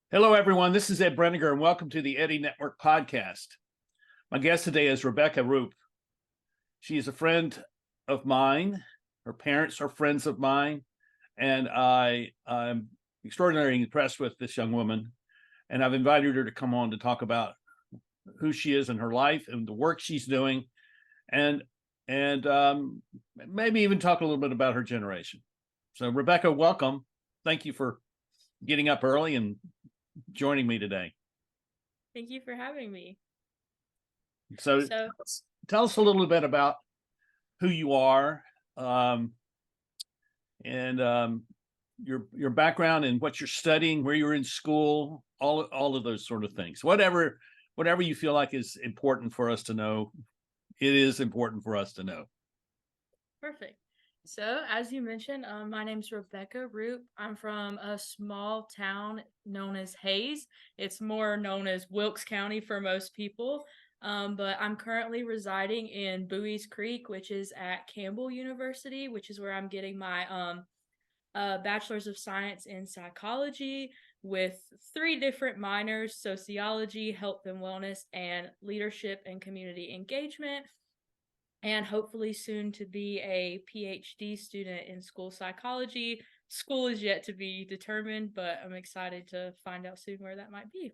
Hello, everyone. This is Ed Brenniger, and welcome to the Eddie Network podcast. My guest today is Roope. She is a friend of mine. Her parents are friends of mine, and I'm extraordinarily impressed with this young woman. And I've invited her to come on to talk about who she is in her life and the work she's doing, and maybe even talk a little bit about her generation. So, Rebecca, welcome. Thank you for getting up early and joining me today. Thank you for having me. So tell us a little bit about who you are, and your background and what you're studying, where you're in school, all of those sort of things. Whatever you feel like is important for us to know, it is important for us to know. Perfect. So, as you mentioned, my name's Rebecca Roope. I'm from a small town known as Hayes. It's more known as Wilkes County for most people. But I'm currently residing in Bowie's Creek, which is at Campbell University, which is where I'm getting my Bachelor's of Science in Psychology with 3 different minors: sociology, health and wellness, and leadership and community engagement, and hopefully soon to be a PhD student in school psychology. School is yet to be determined, but I'm excited to find out soon where that might be.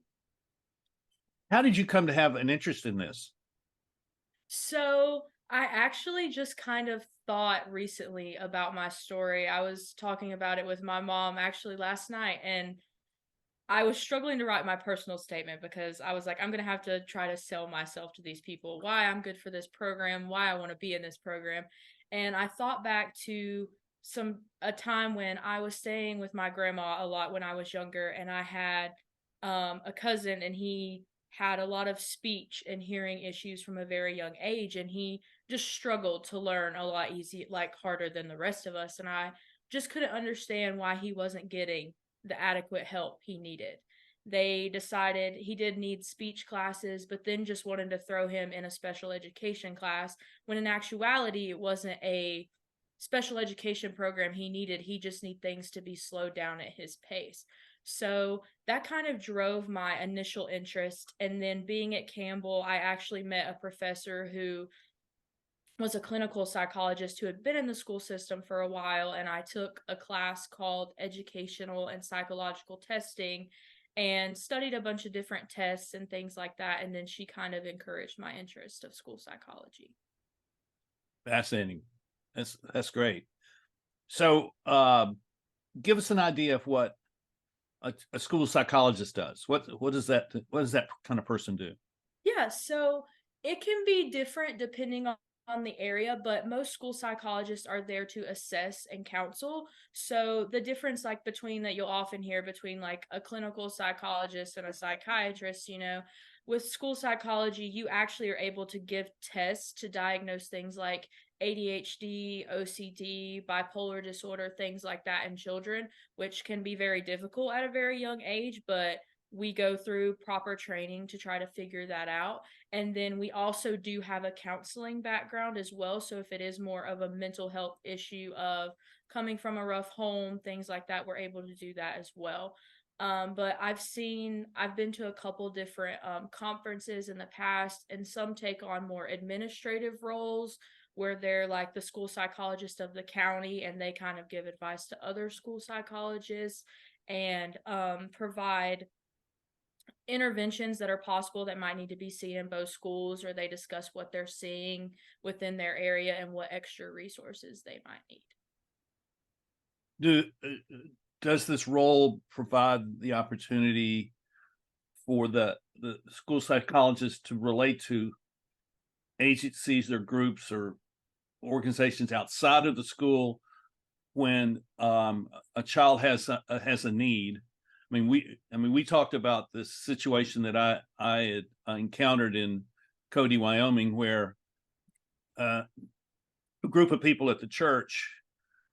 How did you come to have an interest in this? So, I actually just kind of thought recently about my story. I was talking about it with my mom actually last night, and I was struggling to write my personal statement because I was like, I'm going to have to try to sell myself to these people, why I'm good for this program, why I want to be in this program. And I thought back to a time when I was staying with my grandma a lot when I was younger, and I had a cousin, and he had a lot of speech and hearing issues from a very young age, and he just struggled to learn a lot harder than the rest of us. And I just couldn't understand why he wasn't getting the adequate help he needed. They decided he did need speech classes, but then just wanted to throw him in a special education class, when in actuality, it wasn't a special education program he needed. He just needed things to be slowed down at his pace. So that kind of drove my initial interest. And then being at Campbell, I actually met a professor who was a clinical psychologist who had been in the school system for a while, and I took a class called Educational and Psychological Testing and studied a bunch of different tests and things like that, and then she kind of encouraged my interest of school psychology. Fascinating. That's great. So give us an idea of what a school psychologist does. What does that kind of person do? Yeah, so it can be different depending on the area, but most school psychologists are there to assess and counsel. So the difference between that you'll often hear between a clinical psychologist and a psychiatrist, with school psychology, you actually are able to give tests to diagnose things like ADHD, OCD, bipolar disorder, things like that in children, which can be very difficult at a very young age, but we go through proper training to try to figure that out. And then we also do have a counseling background as well. So if it is more of a mental health issue of coming from a rough home, things like that, we're able to do that as well. But I've been to a couple different conferences in the past, and some take on more administrative roles where they're like the school psychologist of the county, and they kind of give advice to other school psychologists and provide interventions that are possible that might need to be seen in both schools, or they discuss what they're seeing within their area and what extra resources they might need. Does this role provide the opportunity for the school psychologist to relate to agencies or groups or organizations outside of the school when a child has a need? We talked about this situation that I had encountered in Cody, Wyoming, where a group of people at the church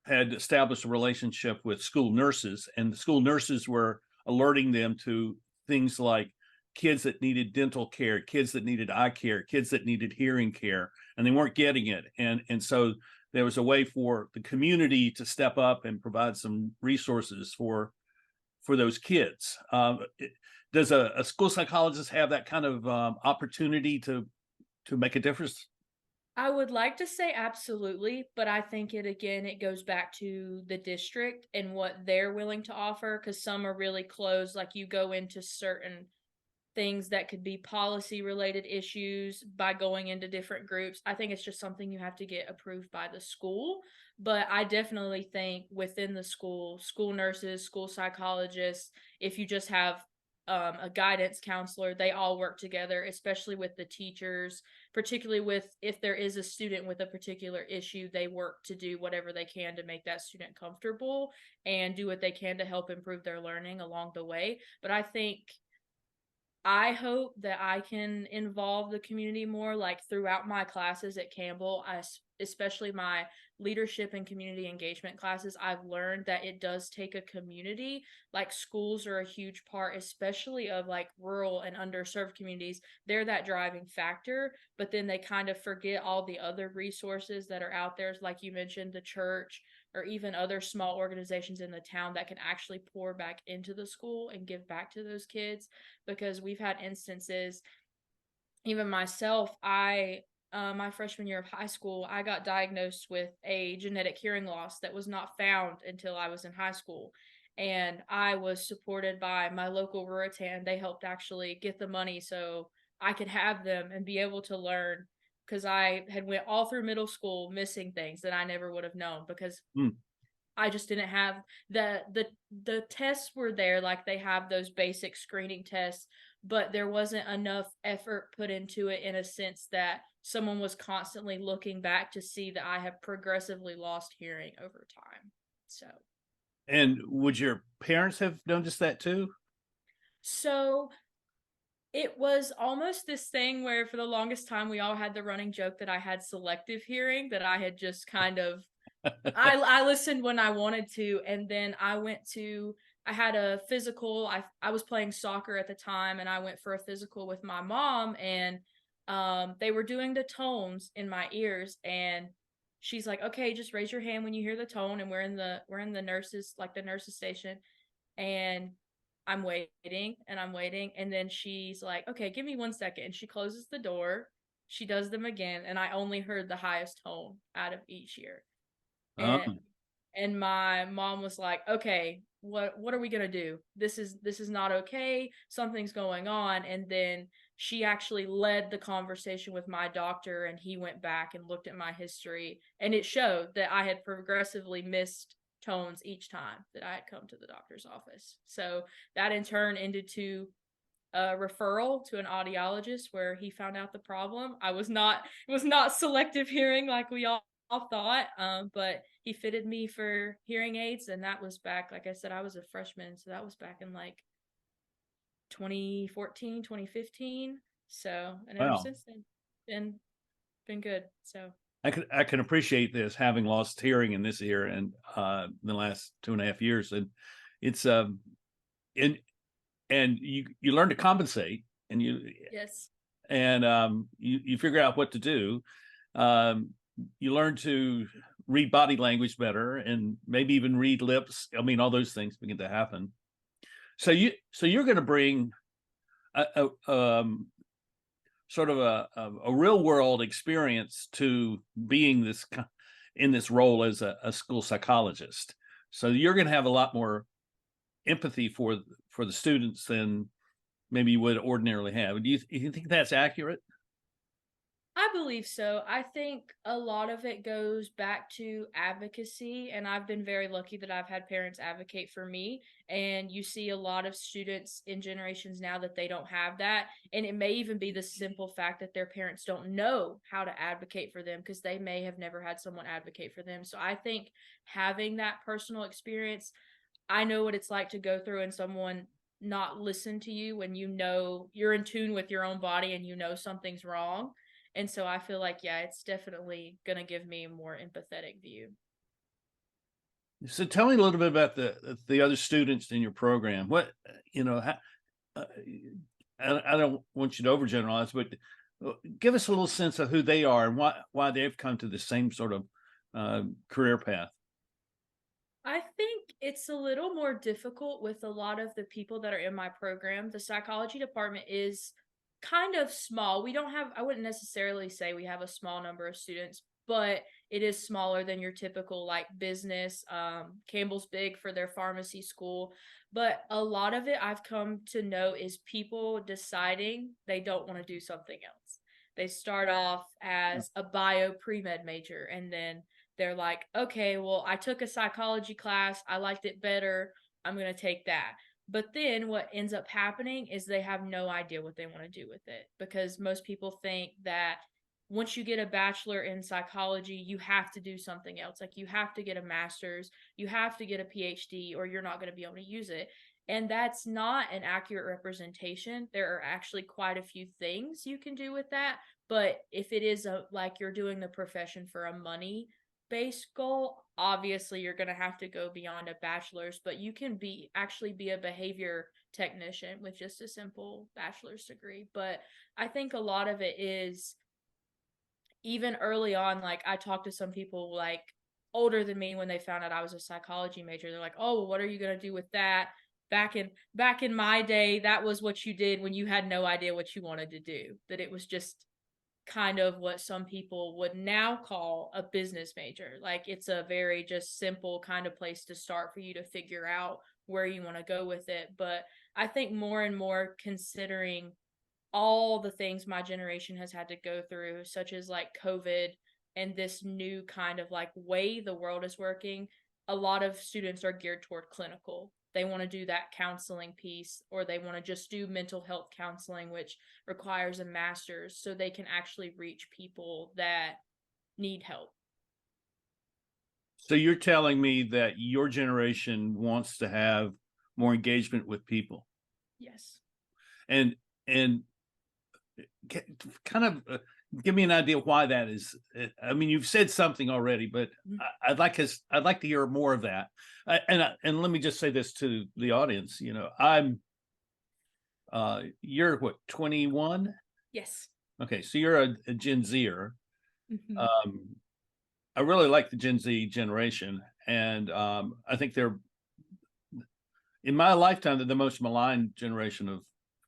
had established a relationship with school nurses, and the school nurses were alerting them to things like kids that needed dental care, kids that needed eye care, kids that needed hearing care, and they weren't getting it. And so there was a way for the community to step up and provide some resources for for those kids. Does a school psychologist have that kind of opportunity to make a difference? I would like to say absolutely, but I think it goes back to the district and what they're willing to offer, because some are really closed. Like, you go into certain things that could be policy related issues by going into different groups. I think it's just something you have to get approved by the school. But I definitely think within the school, school nurses, school psychologists, if you just have a guidance counselor, they all work together, especially with the teachers, particularly with if there is a student with a particular issue, they work to do whatever they can to make that student comfortable and do what they can to help improve their learning along the way. But I hope that I can involve the community more, like throughout my classes at Campbell, especially my leadership and community engagement classes. I've learned that it does take a community. Like, schools are a huge part, especially of like rural and underserved communities. They're that driving factor, but then they kind of forget all the other resources that are out there, like you mentioned, the church or even other small organizations in the town that can actually pour back into the school and give back to those kids. Because we've had instances, even myself, my freshman year of high school, I got diagnosed with a genetic hearing loss that was not found until I was in high school. And I was supported by my local Ruritan. They helped actually get the money so I could have them and be able to learn, because I had went all through middle school missing things that I never would have known, because Hmm. I just didn't have the tests were there, like they have those basic screening tests, but there wasn't enough effort put into it in a sense that someone was constantly looking back to see that I have progressively lost hearing over time. So, And would your parents have noticed that too? so it was almost this thing where for the longest time we all had the running joke that I had selective hearing, that I had just kind of I listened when I wanted to, and then I had a physical. I was playing soccer at the time, and I went for a physical with my mom, and they were doing the tones in my ears, and she's like, "Okay, just raise your hand when you hear the tone," and we're in the nurses station, and I'm waiting and I'm waiting, and then she's like, "Okay, give me 1 second," and she closes the door. She does them again, and I only heard the highest tone out of each ear. Oh, And my mom was like, "Okay, what are we going to do? This is not okay. Something's going on." And then she actually led the conversation with my doctor, and he went back and looked at my history, and it showed that I had progressively missed tones each time that I had come to the doctor's office. So that in turn ended to a referral to an audiologist, where he found out the problem. It was not selective hearing like we all thought, but he fitted me for hearing aids, and that was back, like I said, I was a freshman, so that was back in like 2014, 2015. So, and ever wow. since then, been good. So, I can appreciate this, having lost hearing in this ear and the last 2.5 years, and it's and you learn to compensate, and yes. you figure out what to do. Um, you learn to read body language better, and maybe even read lips. I mean, all those things begin to happen. So you're going to bring a sort of a real world experience to being in this role as a school psychologist. So you're going to have a lot more empathy for the students than maybe you would ordinarily have. Do you think that's accurate? I believe so. I think a lot of it goes back to advocacy, and I've been very lucky that I've had parents advocate for me. And you see a lot of students in generations now that they don't have that. And it may even be the simple fact that their parents don't know how to advocate for them, because they may have never had someone advocate for them. So I think having that personal experience, I know what it's like to go through and someone not listen to you when you know you're in tune with your own body and you know something's wrong. And so I feel like, yeah, it's definitely going to give me a more empathetic view. So tell me a little bit about the other students in your program. What how, uh, I don't want you to overgeneralize, but give us a little sense of who they are and why they've come to the same sort of career path. I think It's a little more difficult with a lot of the people that are in my program. The psychology department is kind of small. We don't have, I wouldn't necessarily say we have a small number of students, but it is smaller than your typical like business. Campbell's big for their pharmacy school, but a lot of it I've come to know is people deciding they don't want to do something else. They start off Yeah. as a bio pre-med major, and then they're like, okay, well, I took a psychology class, I liked it better, I'm going to take that. But then what ends up happening is they have no idea what they want to do with it, because most people think that once you get a bachelor in psychology, you have to do something else. Like you have to get a master's, you have to get a PhD, or you're not going to be able to use it. And that's not an accurate representation. There are actually quite a few things you can do with that. But if it is like you're doing the profession for a money base goal, obviously you're going to have to go beyond a bachelor's, but you can actually be a behavior technician with just a simple bachelor's degree. But I think a lot of it is even early on, like I talked to some people like older than me when they found out I was a psychology major. They're like, "Oh, well, what are you going to do with that?" Back in my day, that was what you did when you had no idea what you wanted to do. That it was just kind of what some people would now call a business major. Like it's a very just simple kind of place to start for you to figure out where you want to go with it. But I think more and more, considering all the things my generation has had to go through, such as like COVID and this new kind of like way the world is working, a lot of students are geared toward clinical. They want to do that counseling piece, or they want to just do mental health counseling, which requires a master's, so they can actually reach people that need help. So you're telling me that your generation wants to have more engagement with people, Yes. and kind of give me an idea why that is. I mean, you've said something already, but I'd like to hear more of that. And let me just say this to the audience. You know, you're what, 21? Yes. Okay, so you're a Gen Zer. Mm-hmm. I really like the Gen Z generation, and I think they're, in my lifetime, they're the most maligned generation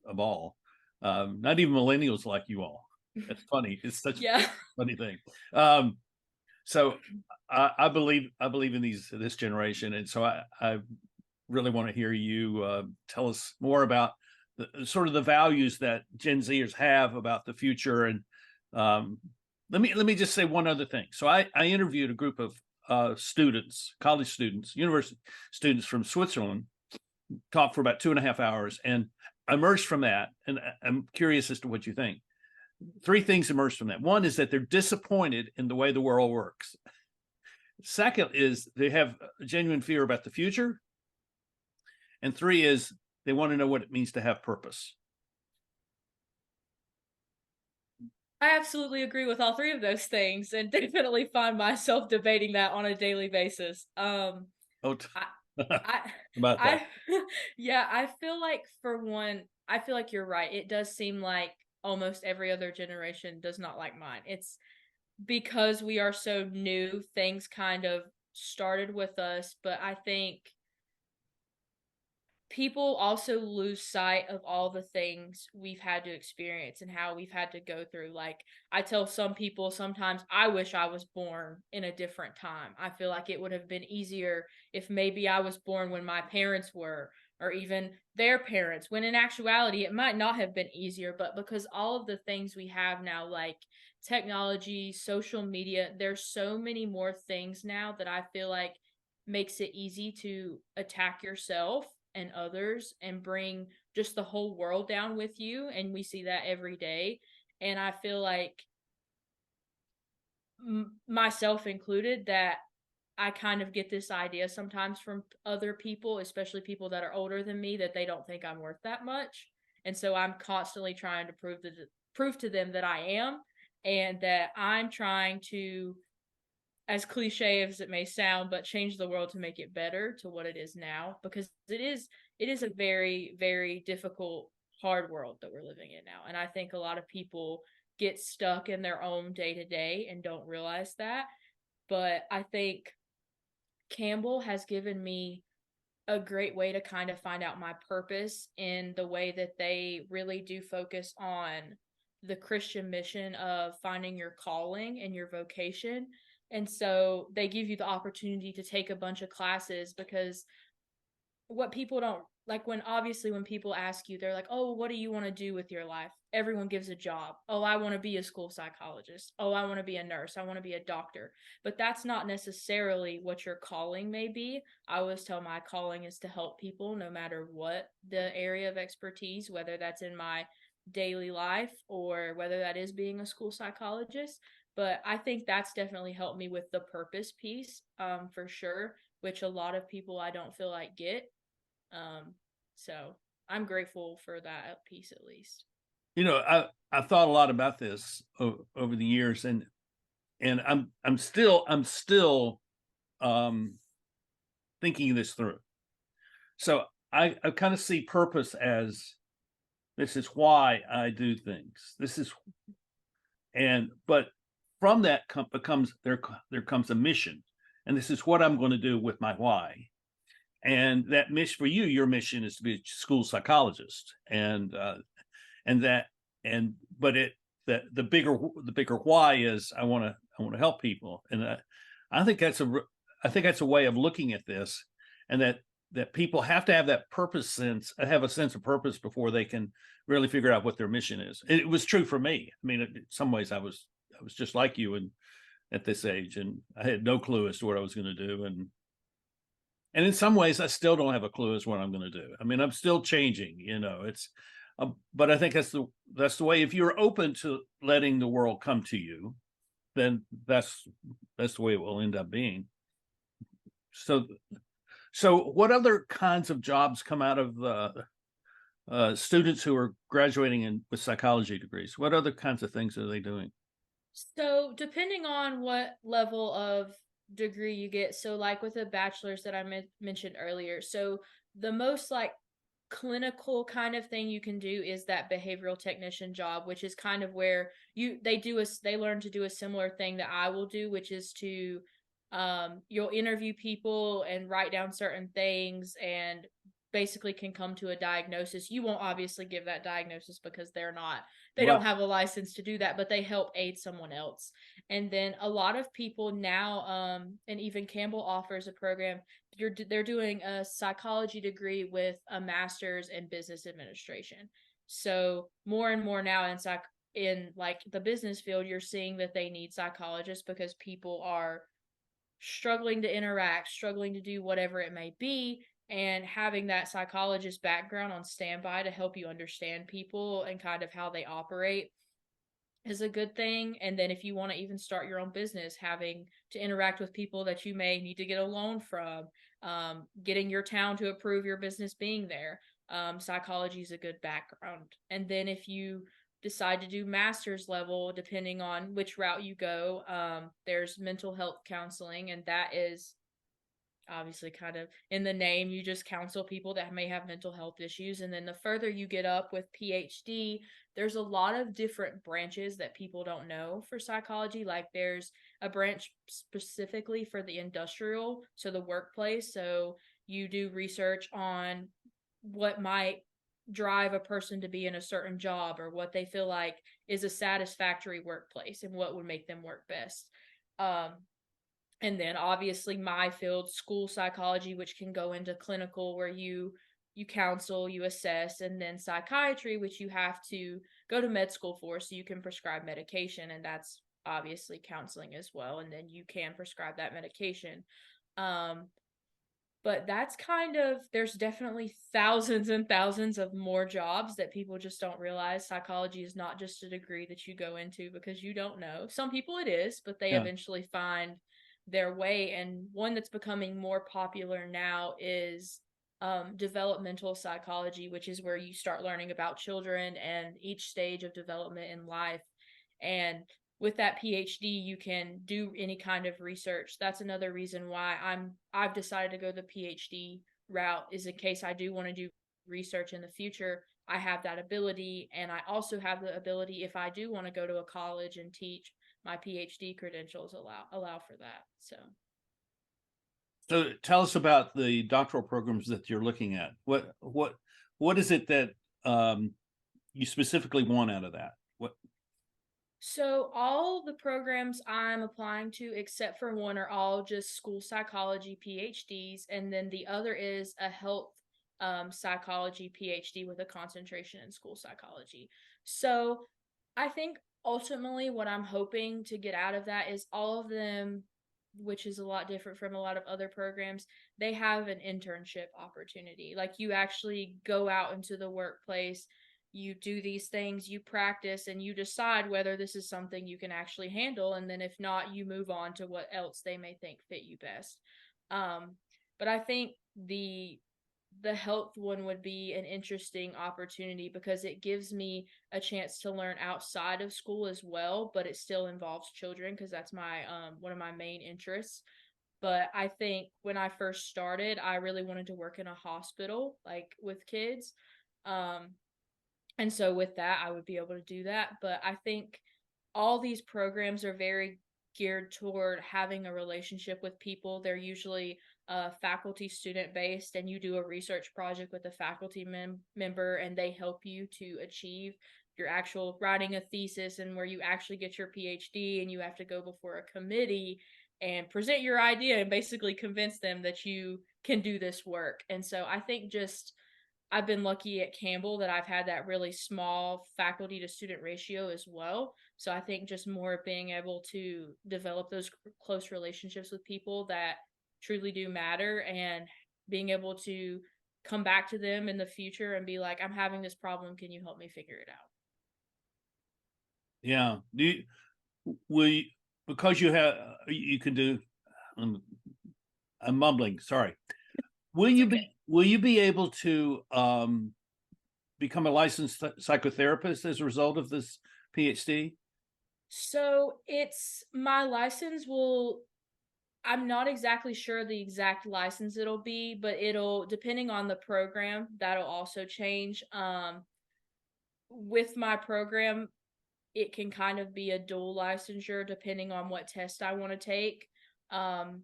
of all. Not even millennials like you all. It's funny. It's such Yeah. a funny thing. Um, so I believe in this generation, and so I really want to hear you tell us more about the sort of the values that Gen Zers have about the future. And um, let me just say one other thing. So I interviewed a group of students, college students, university students from Switzerland, talked for about 2.5 hours, and I emerged from that, and I'm curious as to what you think. Three things emerged from that. One is that they're disappointed in the way the world works. Second is they have a genuine fear about the future. And three is they want to know what it means to have purpose. I absolutely agree with all three of those things, and definitely find myself debating that on a daily basis. Oh, I, I, about that. I, yeah, I feel like for one, I feel like you're right. It does seem like almost every other generation does not like mine. It's because we are so new, things kind of started with us, but I think people also lose sight of all the things we've had to experience and how we've had to go through. Like, I tell some people sometimes I wish I was born in a different time. I feel like it would have been easier if maybe I was born when my parents were, or even their parents, when in actuality it might not have been easier. But because all of the things we have now, like technology, social media, there's so many more things now that I feel like makes it easy to attack yourself and others and bring just the whole world down with you. And we see that every day. And I feel like, myself included, that I kind of get this idea sometimes from other people, especially people that are older than me, that they don't think I'm worth that much. And so I'm constantly trying to prove to them that I am, and that I'm trying to, as cliche as it may sound, but change the world to make it better to what it is now, because it is a very, very difficult, hard world that we're living in now. And I think a lot of people get stuck in their own day to day and don't realize that. But I think Campbell has given me a great way to kind of find out my purpose in the way that they really do focus on the Christian mission of finding your calling and your vocation. And so they give you the opportunity to take a bunch of classes because what people don't like, when obviously when people ask you, they're like, "Oh, what do you want to do with your life?" Everyone gives a job. "Oh, I want to be a school psychologist. Oh, I want to be a nurse. I want to be a doctor." But that's not necessarily what your calling may be. I always tell my calling is to help people no matter what the area of expertise, whether that's in my daily life or whether that is being a school psychologist. But I think that's definitely helped me with the purpose piece, for sure, which a lot of people I don't feel like get. um, so I'm grateful for that piece at least. I thought a lot about this over the years, and I'm still um thinking this through. So I kind of see purpose as, this is why I do things. This is, and but from that becomes there comes a mission, and this is what I'm going to do with my why. And that mission for you, your mission is to be a school psychologist, and that and but it that the bigger why is, I want to help people. And I think that's a way of looking at this, and that people have to have that purpose sense, have a sense of purpose before they can really figure out what their mission is. It was true for me. I mean, in some ways I was just like you, and at this age, and I had no clue as to what I was going to do. And in some ways I still don't have a clue as what I'm going to do. I mean, I'm still changing, it's but I think that's the way. If you're open to letting the world come to you, then that's the way it will end up being. So what other kinds of jobs come out of students who are graduating with psychology degrees? What other kinds of things are they doing? So depending on what level of degree you get, so like with a bachelor's that I mentioned earlier, so the most like clinical kind of thing you can do is that behavioral technician job, which is kind of where they learn to do a similar thing that I will do, which is to you'll interview people and write down certain things and basically can come to a diagnosis. You won't obviously give that diagnosis because they don't Right. have a license to do that, but they help aid someone else. And then a lot of people now, and even Campbell offers a program. They're doing a psychology degree with a master's in business administration. So more and more now in like the business field, you're seeing that they need psychologists because people are struggling to interact, struggling to do whatever it may be, and having that psychologist background on standby to help you understand people and kind of how they operate is a good thing. And then if you want to even start your own business, having to interact with people that you may need to get a loan from, getting your town to approve your business being there, psychology is a good background. And then if you decide to do master's level, depending on which route you go, there's mental health counseling, and that is obviously kind of in the name. You just counsel people that may have mental health issues. And then the further you get up with PhD, there's a lot of different branches that people don't know for psychology. Like there's a branch specifically for the industrial, so the workplace. So you do research on what might drive a person to be in a certain job, or what they feel like is a satisfactory workplace and what would make them work best. um, and then obviously my field, school psychology, which can go into clinical, where you counsel, you assess. And then psychiatry, which you have to go to med school for, so you can prescribe medication, and that's obviously counseling as well, and then you can prescribe that medication. um but that's kind of, there's definitely thousands and thousands of more jobs that people just don't realize. Psychology is not just a degree that you go into because you don't know. Some people it is, but they Yeah. eventually find their way. And one that's becoming more popular now is developmental psychology, which is where you start learning about children and each stage of development in life. And with that PhD, you can do any kind of research. That's another reason why I've decided to go the PhD route, is in case I do want to do research in the future. I have that ability, and I also have the ability, if I do want to go to a college and teach, my PhD credentials allow for that. So So tell us about the doctoral programs that you're looking at. What is it that you specifically want out of that? What? So all the programs I'm applying to, except for one, are all just school psychology PhDs, and then the other is a health psychology PhD with a concentration in school psychology. So I think ultimately what I'm hoping to get out of that is all of them, which is a lot different from a lot of other programs, they have an internship opportunity. Like you actually go out into the workplace, you do these things, you practice, and you decide whether this is something you can actually handle. And then if not, you move on to what else they may think fit you best. Um, but I think the health one would be an interesting opportunity because it gives me a chance to learn outside of school as well, but it still involves children because that's my one of my main interests. But I think when I first started, I really wanted to work in a hospital, like with kids. Um, and so with that, I would be able to do that. But I think all these programs are very geared toward having a relationship with people. They're usually faculty student based, and you do a research project with a faculty member, and they help you to achieve your actual writing a thesis and where you actually get your PhD, and you have to go before a committee and present your idea and basically convince them that you can do this work. And so I think just I've been lucky at Campbell that I've had that really small faculty to student ratio as well. So I think just more being able to develop those close relationships with people that truly do matter and being able to come back to them in the future and be like, I'm having this problem. Can you help me figure it out? Yeah. Do you, will you, because you can do, um, I'm mumbling, sorry. It's okay. Will you be able to become a licensed psychotherapist as a result of this PhD? So it's my license will I'm not exactly sure the exact license it'll be, but it'll depending on the program, that'll also change. With my program, it can kind of be a dual licensure depending on what test I want to take. Um,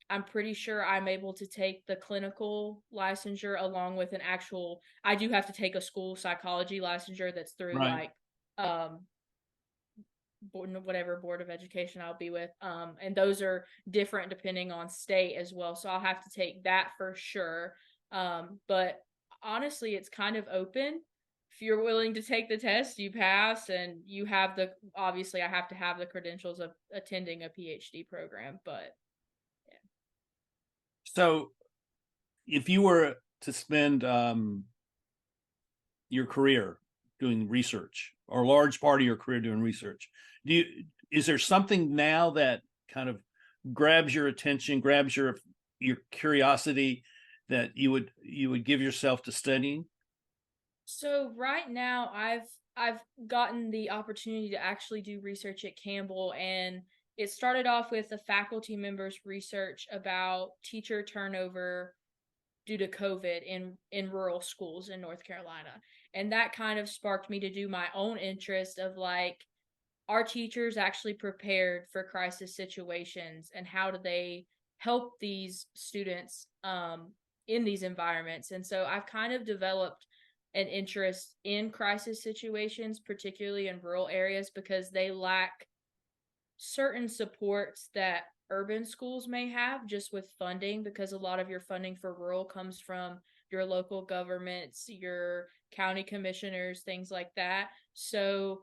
I'm pretty sure I'm able to take the clinical licensure along with an actual. I do have to take a school psychology licensure that's through Right. like um whatever board of education I'll be with. And those are different depending on state as well. So I'll have to take that for sure. But honestly, it's kind of open. If you're willing to take the test, you pass, and you have the obviously I have to have the credentials of attending a PhD program, but yeah. So if you were to spend your career doing research or a large part of your career doing research, is there something now that kind of grabs your attention, grabs your curiosity that you would give yourself to studying? So right now I've gotten the opportunity to actually do research at Campbell, and it started off with a faculty member's research about teacher turnover due to COVID in rural schools in North Carolina. And that kind of sparked me to do my own interest of like, are teachers actually prepared for crisis situations and how do they help these students in these environments? And so I've kind of developed an interest in crisis situations, particularly in rural areas, because they lack certain supports that urban schools may have just with funding, because a lot of your funding for rural comes from your local governments, your county commissioners, things like that. So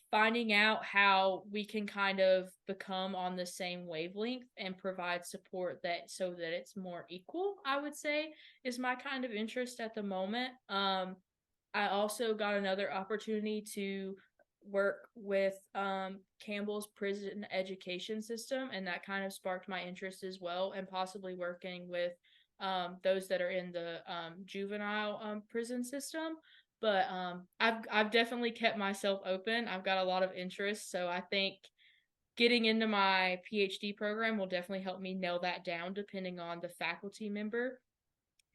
finding out how we can kind of become on the same wavelength and provide support that so that it's more equal, I would say, is my kind of interest at the moment. I also got another opportunity to work with Campbell's prison education system, and that kind of sparked my interest as well, and possibly working with those that are in the juvenile prison system. But I've definitely kept myself open. I've got a lot of interest, so I think getting into my PhD program will definitely help me nail that down, depending on the faculty member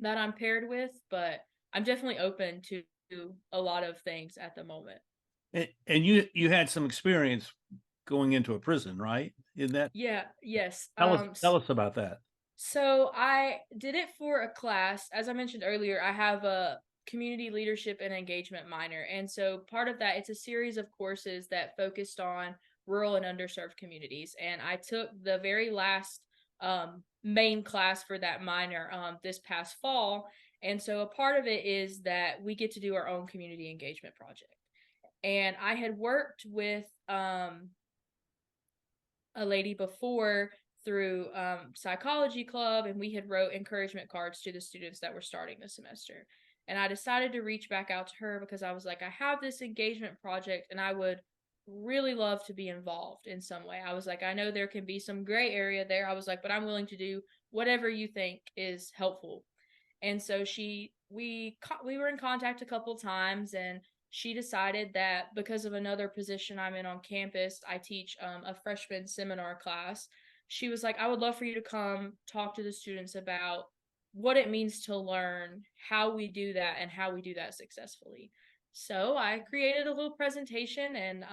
that I'm paired with. But I'm definitely open to a lot of things at the moment. And you had some experience going into a prison, right? In that, Yeah, yes. tell us about that. So I did it for a class. As I mentioned earlier, I have a community leadership and engagement minor. And so part of that, it's a series of courses that focused on rural and underserved communities. And I took the very last main class for that minor this past fall. And so a part of it is that we get to do our own community engagement project. And I had worked with a lady before through psychology club, and we had wrote encouragement cards to the students that were starting the semester. And I decided to reach back out to her because I was like, I have this engagement project and I would really love to be involved in some way. I was like, I know there can be some gray area there. I was like, but I'm willing to do whatever you think is helpful. And so we were in contact a couple times, and she decided that because of another position I'm in on campus, I teach a freshman seminar class. She was like, I would love for you to come talk to the students about what it means to learn, how we do that, and how we do that successfully. So I created a little presentation and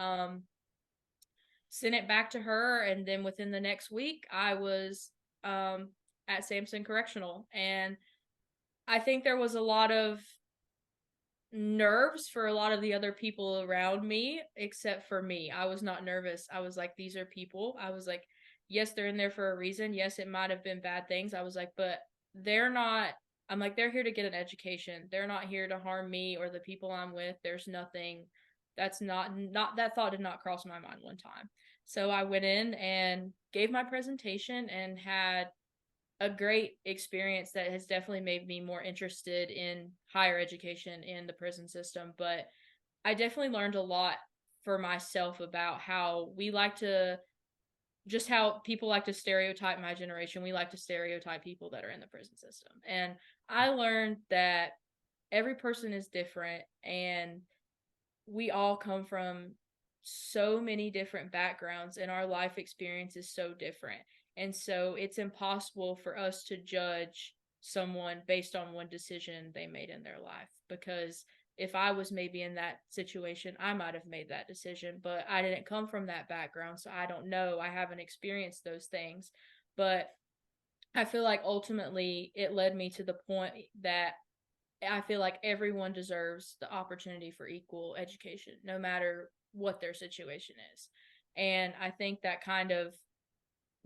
sent it back to her. And then within the next week, I was at Sampson Correctional. And I think there was a lot of nerves for a lot of the other people around me, except for me. I was not nervous. I was like, these are people. I was like, yes, they're in there for a reason. Yes, it might have been bad things. I was like, but they're not. I'm like, they're here to get an education. They're not here to harm me or the people I'm with. There's nothing. That's not that thought did not cross my mind one time. So I went in and gave my presentation and had a great experience that has definitely made me more interested in higher education in the prison system. But I definitely learned a lot for myself about how we like to just how people like to stereotype my generation. We like to stereotype people that are in the prison system. And I learned that every person is different and we all come from so many different backgrounds and our life experience is so different. And so it's impossible for us to judge someone based on one decision they made in their life because if I was maybe in that situation, I might have made that decision, but I didn't come from that background, so I don't know. I haven't experienced those things. But I feel like ultimately it led me to the point that I feel like everyone deserves the opportunity for equal education, no matter what their situation is. And I think that kind of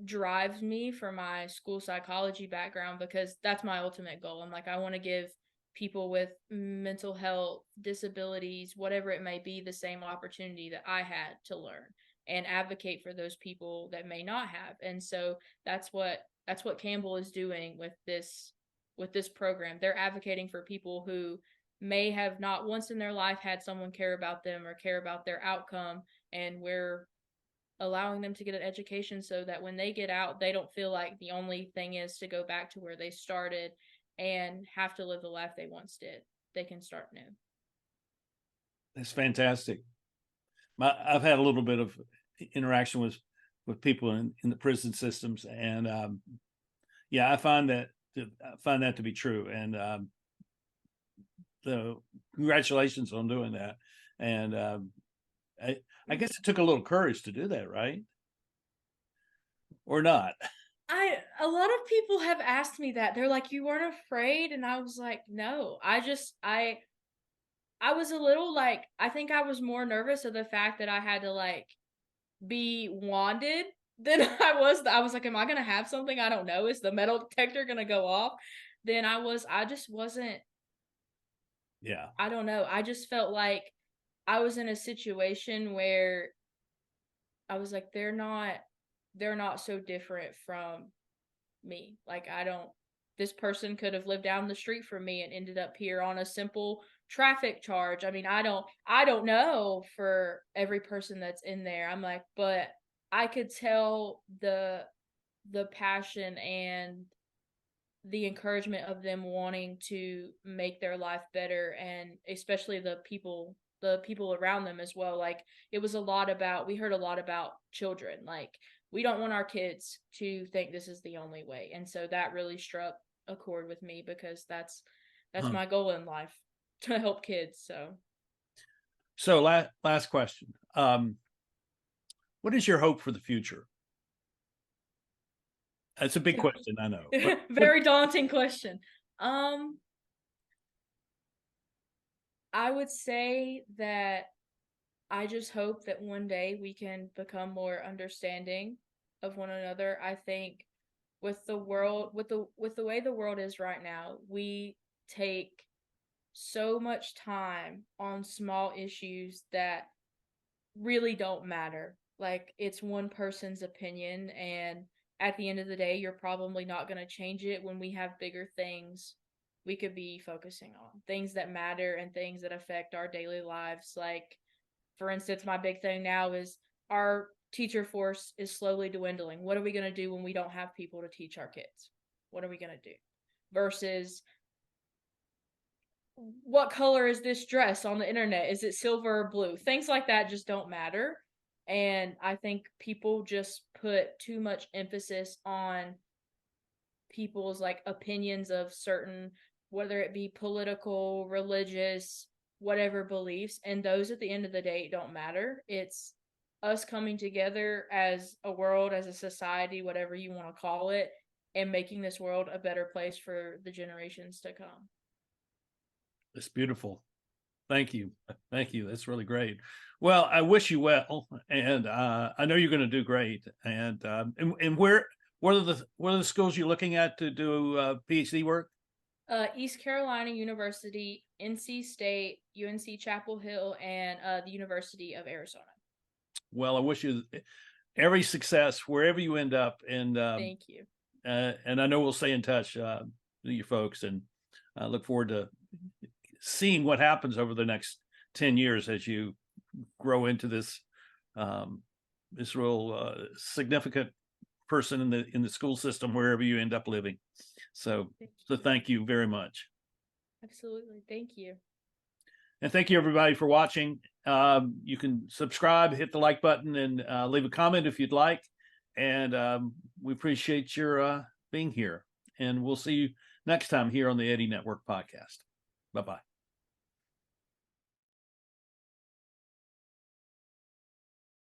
drives me for my school psychology background because that's my ultimate goal. I'm like, I want to give people with mental health, disabilities, whatever it may be, the same opportunity that I had to learn and advocate for those people that may not have. And so that's what Campbell is doing with this program. They're advocating for people who may have not once in their life had someone care about them or care about their outcome, and we're allowing them to get an education so that when they get out, they don't feel like the only thing is to go back to where they started and have to live the life they once did. They can start new. That's fantastic. I've had a little bit of interaction with people in the prison systems, and yeah, I find that to be true. And the congratulations on doing that. And I guess it took a little courage to do that, right? Or not? A lot of people have asked me that. They're like, "You weren't afraid?" And I was like, "No. I was a little like I think I was more nervous of the fact that I had to like be wanded than I was like, am I going to have something I don't know? Is the metal detector going to go off? Then I just wasn't. Yeah. I don't know. I just felt like I was in a situation where I was like, they're not so different from me. Like I don't this person could have lived down the street from me and ended up here on a simple traffic charge. I mean, I don't know for every person that's in there. I'm like, but I could tell the passion and the encouragement of them wanting to make their life better, and especially the people around them as well. Like it was a lot about we heard a lot about children. Like we don't want our kids to think this is the only way. And so that really struck a chord with me because that's Huh. my goal in life to help kids. So last question. What is your hope for the future? That's a big question, I know. Very daunting question. Um, I would say that I just hope that one day we can become more understanding of one another. I think with the world, with the way the world is right now, we take so much time on small issues that really don't matter. Like, it's one person's opinion, and at the end of the day, you're probably not going to change it when we have bigger things we could be focusing on. Things that matter and things that affect our daily lives. Like, for instance, my big thing now is our teacher force is slowly dwindling. What are we going to do when we don't have people to teach our kids? What are we going to do? Versus, what color is this dress on the internet? Is it silver or blue? Things like that just don't matter. And I think people just put too much emphasis on people's like opinions of certain, whether it be political, religious, whatever beliefs, and those at the end of the day don't matter. It's us coming together as a world, as a society, whatever you want to call it, and making this world a better place for the generations to come. It's beautiful. Thank you. Thank you. That's really great. Well, I wish you well, and I know you're going to do great. And what are the schools you're looking at to do PhD work? East Carolina University, NC State, UNC Chapel Hill, and the University of Arizona. Well, I wish you every success wherever you end up, and Thank you. and I know we'll stay in touch, with you folks, and I look forward to seeing what happens over the next 10 years as you grow into this this real significant person in the school system wherever you end up living. So thank you very much. Absolutely. Thank you. And thank you everybody for watching. You can subscribe, hit the like button, and leave a comment if you'd like. And we appreciate your being here. And we'll see you next time here on the Eddie Network podcast. Bye-bye.